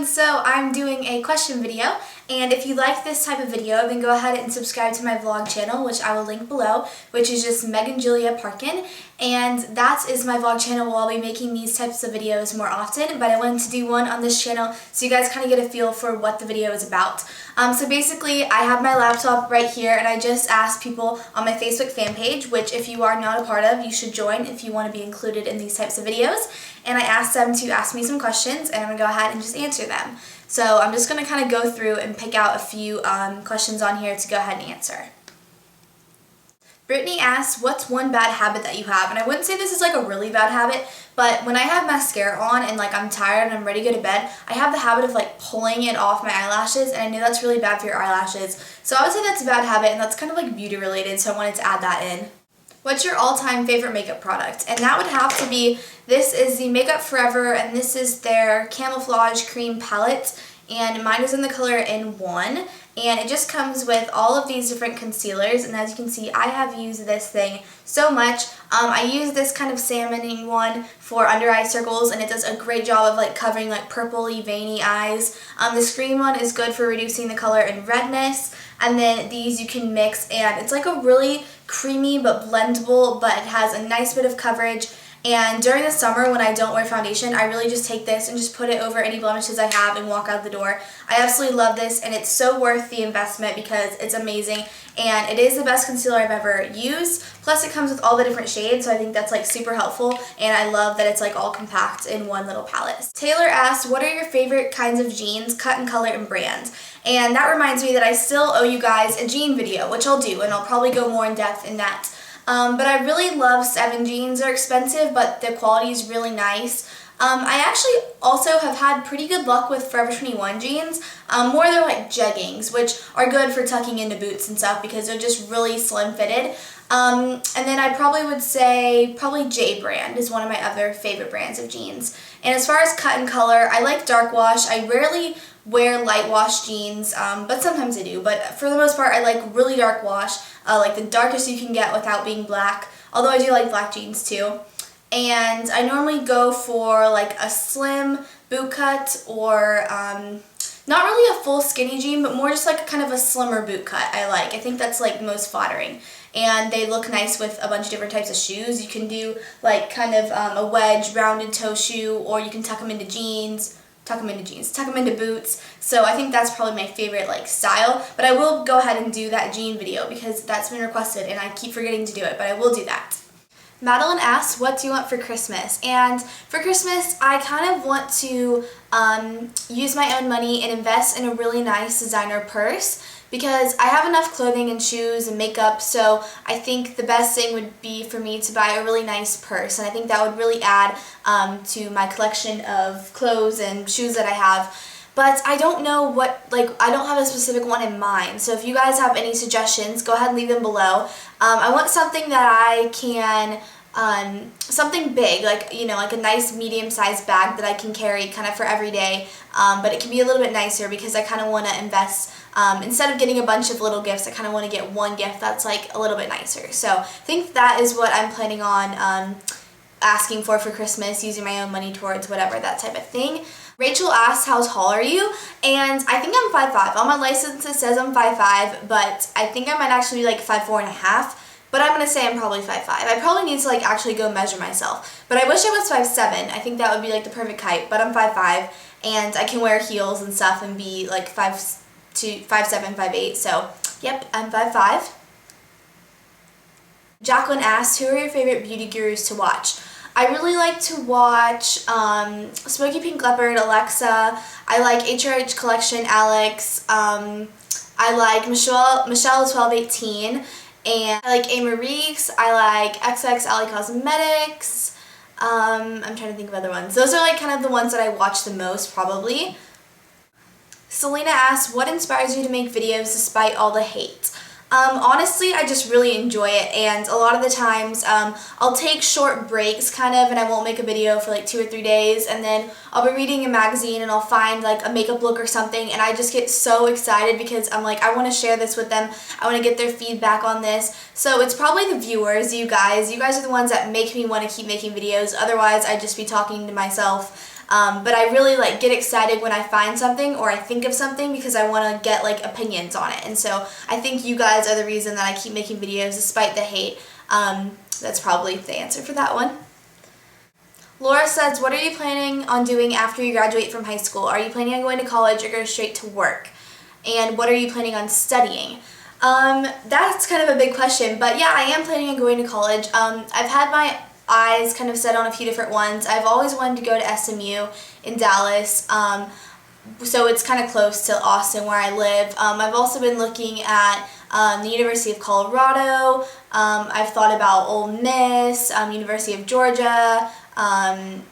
So I'm doing a question video, and if you like this type of video, then go ahead and subscribe to my vlog channel, which I will link below, which is just Megan Julia Parken, and that is my vlog channel where I'll be making these types of videos more often, but I wanted to do one on this channel so you guys kind of get a feel for what the video is about. So basically, I have my laptop right here, and I just asked people on my Facebook fan page, which if you are not a part of, you should join if you want to be included in these types of videos, and I asked them to ask me some questions, and I'm going to go ahead and just answer them. So I'm just going to kind of go through and pick out a few questions on here to go ahead and answer. Brittany asks, what's one bad habit that you have? And I wouldn't say this is like a really bad habit, but when I have mascara on and like I'm tired and I'm ready to go to bed, I have the habit of like pulling it off my eyelashes, and I know that's really bad for your eyelashes. So I would say that's a bad habit, and that's kind of like beauty related, so I wanted to add that in. What's your all-time favorite makeup product? And that would have to be, this is the Makeup Forever, and this is their Camouflage Cream Palette, and mine is in the color In1, and it just comes with all of these different concealers, and as you can see, I have used this thing so much. I use this kind of salmoning one for under eye circles, and it does a great job of like covering like purpley, veiny eyes. This green one is good for reducing the color and redness, and then these you can mix, and it's like a really creamy but blendable, but it has a nice bit of coverage. And during the summer when I don't wear foundation, I really just take this and just put it over any blemishes I have and walk out the door. I absolutely love this, and it's so worth the investment because it's amazing, and it is the best concealer I've ever used. Plus it comes with all the different shades, so I think that's like super helpful, and I love that it's like all compact in one little palette. Taylor asks, what are your favorite kinds of jeans, cut and color and brand? And that reminds me that I still owe you guys a jean video, which I'll do, and I'll probably go more in depth in that. But I really love 7 jeans. They're expensive, but the quality is really nice. I actually also have had pretty good luck with Forever 21 jeans. More they're like jeggings, which are good for tucking into boots and stuff because they're just really slim fitted. And then I probably would say J brand is one of my other favorite brands of jeans. And as far as cut and color, I like dark wash. I rarely wear light wash jeans, but sometimes I do. But for the most part, I like really dark wash, like the darkest you can get without being black, although I do like black jeans too. And I normally go for like a slim boot cut, or not really a full skinny jean, but more just like kind of a slimmer boot cut I like. I think that's like most flattering. And they look nice with a bunch of different types of shoes. You can do like kind of a wedge rounded toe shoe, or you can tuck them into jeans. Tuck them into boots. So I think that's probably my favorite like style, but I will go ahead and do that jean video because that's been requested and I keep forgetting to do it, but I will do that. Madeline asks, what do you want for Christmas? And for Christmas, I kind of want to use my own money and invest in a really nice designer purse, because I have enough clothing and shoes and makeup, so I think the best thing would be for me to buy a really nice purse, and I think that would really add to my collection of clothes and shoes that I have. But I don't know what, like, I don't have a specific one in mind, so if you guys have any suggestions, go ahead and leave them below. I want something that I can, something big, like, you know, like a nice medium-sized bag that I can carry kind of for every day, but it can be a little bit nicer because I kind of want to invest, instead of getting a bunch of little gifts, I kind of want to get one gift that's like a little bit nicer. So I think that is what I'm planning on asking for Christmas, using my own money towards whatever, that type of thing. Rachel asks, how tall are you? And I think I'm 5'5". On my license it says I'm 5'5", but I think I might actually be like 5'4.5". But I'm going to say I'm probably 5'5". I probably need to like actually go measure myself. But I wish I was 5'7". I think that would be like the perfect height, but I'm 5'5", and I can wear heels and stuff and be like 5'7", 5'8". So, yep, I'm 5'5". Jacqueline asks, who are your favorite beauty gurus to watch? I really like to watch Smoky Pink Leopard, Alexa. I like HRH Collection, Alex. I like Michelle 1218. And I like A. Marie's. I like XX Alley Cosmetics. I'm trying to think of other ones. Those are like kind of the ones that I watch the most, probably. Selena asks, what inspires you to make videos despite all the hate? Honestly, I just really enjoy it, and a lot of the times I'll take short breaks kind of, and I won't make a video for like 2 or 3 days, and then I'll be reading a magazine and I'll find like a makeup look or something, and I just get so excited because I'm like, I want to share this with them. I want to get their feedback on this. So it's probably the viewers, you guys. You guys are the ones that make me want to keep making videos. Otherwise, I'd just be talking to myself. But I really like get excited when I find something or I think of something because I want to get like opinions on it. And so I think you guys are the reason that I keep making videos despite the hate. That's probably the answer for that one. Laura says, what are you planning on doing after you graduate from high school? Are you planning on going to college or go straight to work? And what are you planning on studying? That's kind of a big question, but yeah, I am planning on going to college. I've had my eyes kind of set on a few different ones. I've always wanted to go to SMU in Dallas, so it's kind of close to Austin where I live. I've also been looking at the University of Colorado. I've thought about Ole Miss, University of Georgia,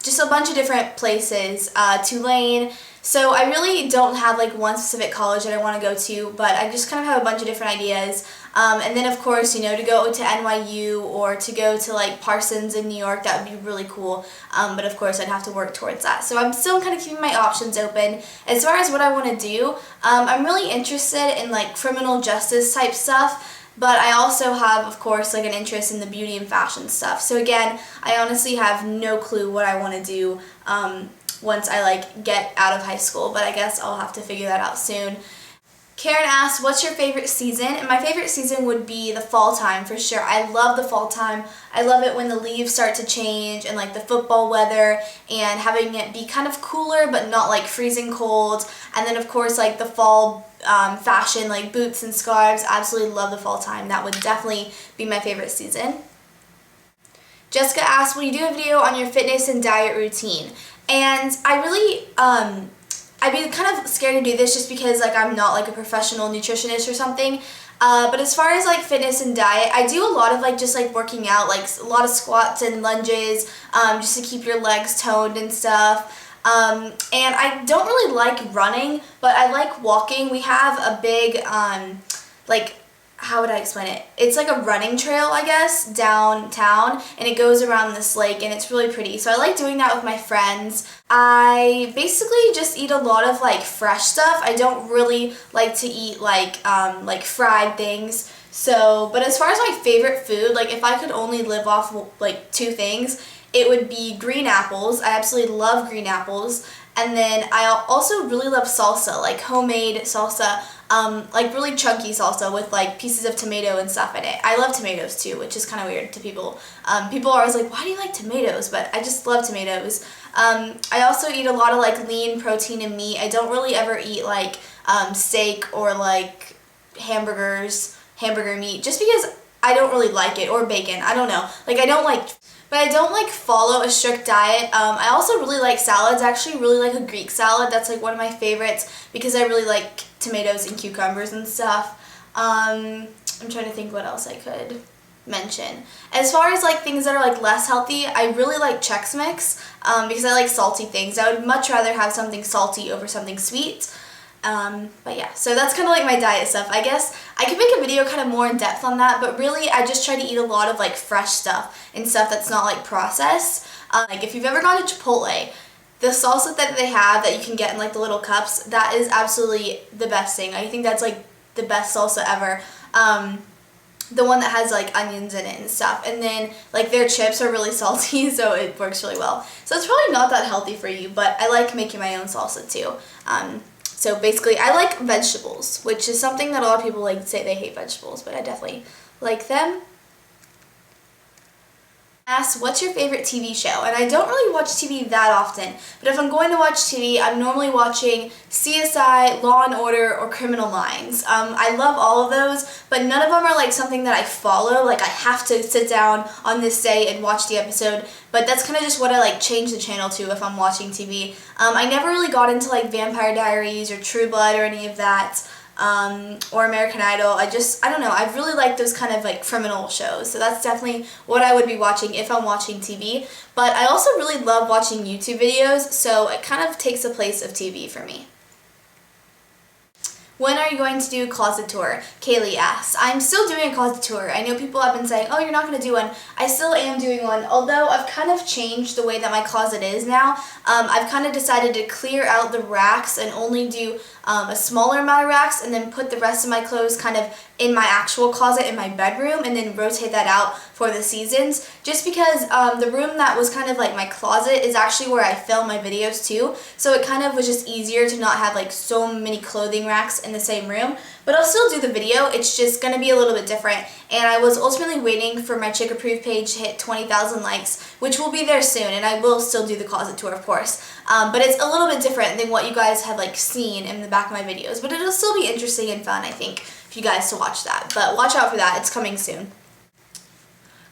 just a bunch of different places, Tulane. So I really don't have like one specific college that I want to go to, but I just kind of have a bunch of different ideas. And then of course, you know, to go to NYU or to go to like Parsons in New York, that would be really cool. But of course, I'd have to work towards that. So I'm still kind of keeping my options open. As far as what I want to do, I'm really interested in like criminal justice type stuff. But I also have, of course, like an interest in the beauty and fashion stuff. So again, I honestly have no clue what I want to do once I like get out of high school, but I guess I'll have to figure that out soon. Karen asks, what's your favorite season? And my favorite season would be the fall time for sure. I love the fall time. I love it when the leaves start to change and like the football weather and having it be kind of cooler but not like freezing cold. And then of course like the fall fashion like boots and scarves. Absolutely love the fall time. That would definitely be my favorite season. Jessica asks, will you do a video on your fitness and diet routine? And I really, I'd be kind of scared to do this just because like I'm not like a professional nutritionist or something. But as far as like fitness and diet, I do a lot of like just like working out, like a lot of squats and lunges, just to keep your legs toned and stuff. And I don't really like running, but I like walking. We have a big, like, how would I explain it? It's like a running trail, I guess, downtown, and it goes around this lake, and it's really pretty. So I like doing that with my friends. I basically just eat a lot of like fresh stuff. I don't really like to eat like fried things. So, but as far as my favorite food, like if I could only live off like 2 things, it would be green apples. I absolutely love green apples. And then I also really love salsa, like homemade salsa, like really chunky salsa with like pieces of tomato and stuff in it. I love tomatoes too, which is kind of weird to people. People are always like, why do you like tomatoes? But I just love tomatoes. I also eat a lot of like lean protein and meat. I don't really ever eat like steak or like hamburger meat, just because I don't really like it, or bacon. I don't know. Like I don't like... But I don't like follow a strict diet. I also really like salads. I actually really like a Greek salad. That's like one of my favorites because I really like tomatoes and cucumbers and stuff. I'm trying to think what else I could mention. As far as like things that are like less healthy, I really like Chex Mix because I like salty things. I would much rather have something salty over something sweet. But yeah, so that's kind of like my diet stuff. I guess I could make a video kind of more in depth on that, but really I just try to eat a lot of like fresh stuff and stuff that's not like processed. Like if you've ever gone to Chipotle, the salsa that they have that you can get in like the little cups, that is absolutely the best thing. I think that's like the best salsa ever. The one that has like onions in it and stuff, and then like their chips are really salty, so it works really well. So it's probably not that healthy for you, but I like making my own salsa too. So basically, I like vegetables, which is something that a lot of people like say they hate vegetables, but I definitely like them. Ask, what's your favorite TV show? And I don't really watch TV that often, but if I'm going to watch TV, I'm normally watching CSI, Law & Order, or Criminal Minds. I love all of those, but none of them are like something that I follow, like I have to sit down on this day and watch the episode, but that's kind of just what I like change the channel to if I'm watching TV. I never really got into like Vampire Diaries or True Blood or any of that. Or American Idol. I don't know, I really like those kind of like criminal shows, so that's definitely what I would be watching if I'm watching TV, but I also really love watching YouTube videos, so it kind of takes the place of TV for me. When are you going to do a closet tour? Kaylee asks. I'm still doing a closet tour. I know people have been saying, oh, you're not going to do one. I still am doing one, although I've kind of changed the way that my closet is now. I've kind of decided to clear out the racks and only do a smaller amount of racks and then put the rest of my clothes kind of in my actual closet in my bedroom and then rotate that out for the seasons. Just because the room that was kind of like my closet is actually where I film my videos too. So it kind of was just easier to not have like so many clothing racks in the same room. But I'll still do the video, it's just going to be a little bit different. And I was ultimately waiting for my Chick Approved page to hit 20,000 likes, which will be there soon, and I will still do the closet tour, of course. But it's a little bit different than what you guys have like seen in the back of my videos. But it'll still be interesting and fun, I think, for you guys to watch that. But watch out for that, it's coming soon.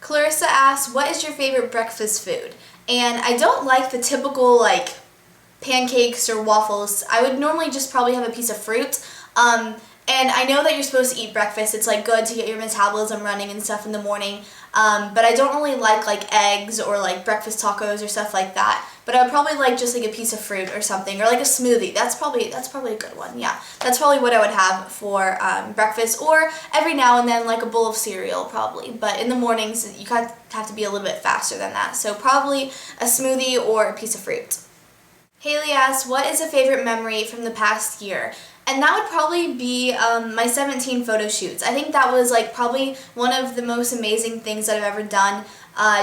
Clarissa asks, what is your favorite breakfast food? And I don't like the typical like pancakes or waffles. I would normally just probably have a piece of fruit. And I know that you're supposed to eat breakfast. It's like good to get your metabolism running and stuff in the morning. But I don't really like eggs or like breakfast tacos or stuff like that. But I would probably like just like a piece of fruit or something, or like a smoothie. That's probably a good one. Yeah, that's probably what I would have for breakfast, or every now and then like a bowl of cereal probably. But in the mornings you kind of have to be a little bit faster than that. So probably a smoothie or a piece of fruit. Haley asks, what is a favorite memory from the past year? And that would probably be my 17 photo shoots. I think that was like probably one of the most amazing things that I've ever done,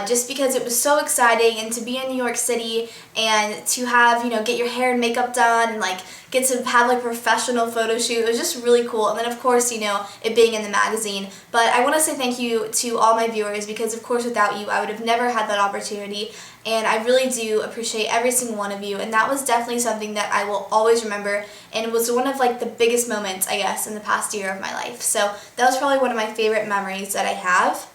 just because it was so exciting, and to be in New York City and to have, get your hair and makeup done and like get to have like a professional photo shoot. It was just really cool. And then of course, it being in the magazine. But I want to say thank you to all my viewers, because of course without you I would have never had that opportunity. And I really do appreciate every single one of you, and that was definitely something that I will always remember, and it was one of like the biggest moments, I guess, in the past year of my life. So that was probably one of my favorite memories that I have.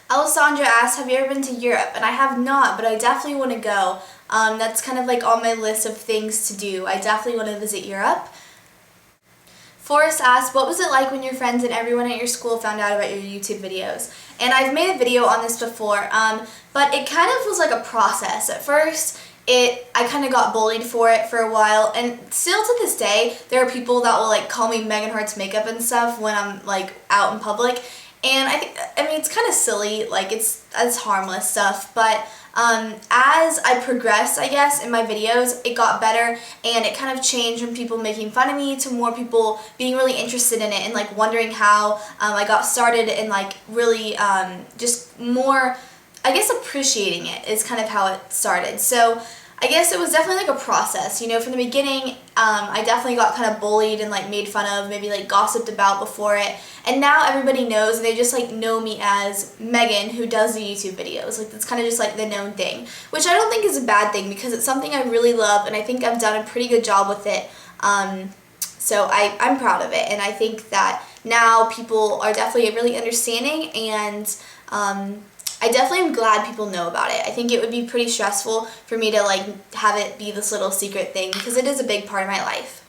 Alessandra asks, have you ever been to Europe? And I have not, but I definitely want to go. That's kind of like on my list of things to do. I definitely want to visit Europe. Forrest asks, what was it like when your friends and everyone at your school found out about your YouTube videos? And I've made a video on this before, but it kind of was like a process. At first, I kind of got bullied for it for a while, and still to this day, there are people that will like call me Megan Hart's makeup and stuff when I'm like out in public. And I mean, it's kind of silly, like it's harmless stuff, but as I progressed, I guess, in my videos, it got better, and it kind of changed from people making fun of me to more people being really interested in it and like wondering how I got started, and like really just more, I guess, appreciating it is kind of how it started. So I guess it was definitely like a process, from the beginning. I definitely got kind of bullied and like made fun of, maybe like gossiped about before it, and now everybody knows, and they just like know me as Megan who does the YouTube videos. Like that's kind of just like the known thing, which I don't think is a bad thing, because it's something I really love, and I think I've done a pretty good job with it. So I'm proud of it, and I think that now people are definitely really understanding, and I definitely am glad people know about it. I think it would be pretty stressful for me to like have it be this little secret thing, because it is a big part of my life.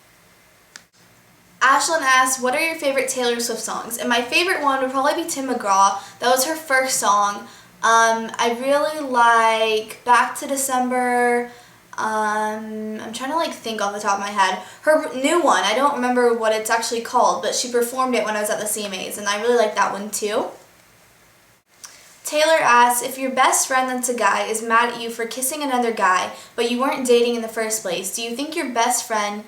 Ashlyn asks, what are your favorite Taylor Swift songs? And my favorite one would probably be Tim McGraw. That was her first song. I really like Back to December. I'm trying to like think off the top of my head. Her new one, I don't remember what it's actually called, but she performed it when I was at the CMAs, and I really like that one too. Taylor asks, if your best friend that's a guy is mad at you for kissing another guy, but you weren't dating in the first place, do you think your best friend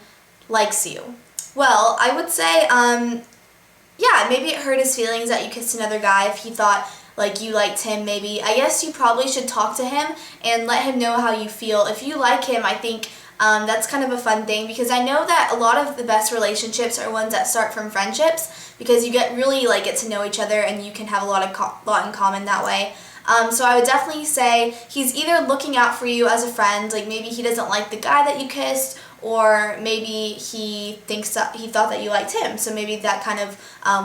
likes you? Well, I would say, yeah, maybe it hurt his feelings that you kissed another guy if he thought like you liked him, maybe. I guess you probably should talk to him and let him know how you feel. If you like him, I think that's kind of a fun thing, because I know that a lot of the best relationships are ones that start from friendships, because you get to know each other, and you can have a lot in common that way. So I would definitely say he's either looking out for you as a friend, like maybe he doesn't like the guy that you kissed, or maybe he thought that you liked him, so maybe that kind of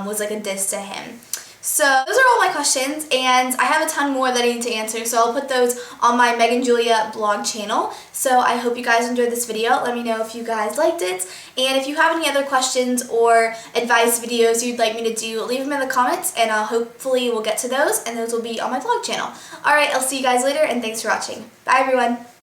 was like a diss to him. So those are all my questions, and I have a ton more that I need to answer, so I'll put those on my Megan Julia blog channel. So I hope you guys enjoyed this video. Let me know if you guys liked it, and if you have any other questions or advice videos you'd like me to do, leave them in the comments, and hopefully we'll get to those, and those will be on my blog channel. Alright, I'll see you guys later, and thanks for watching. Bye everyone!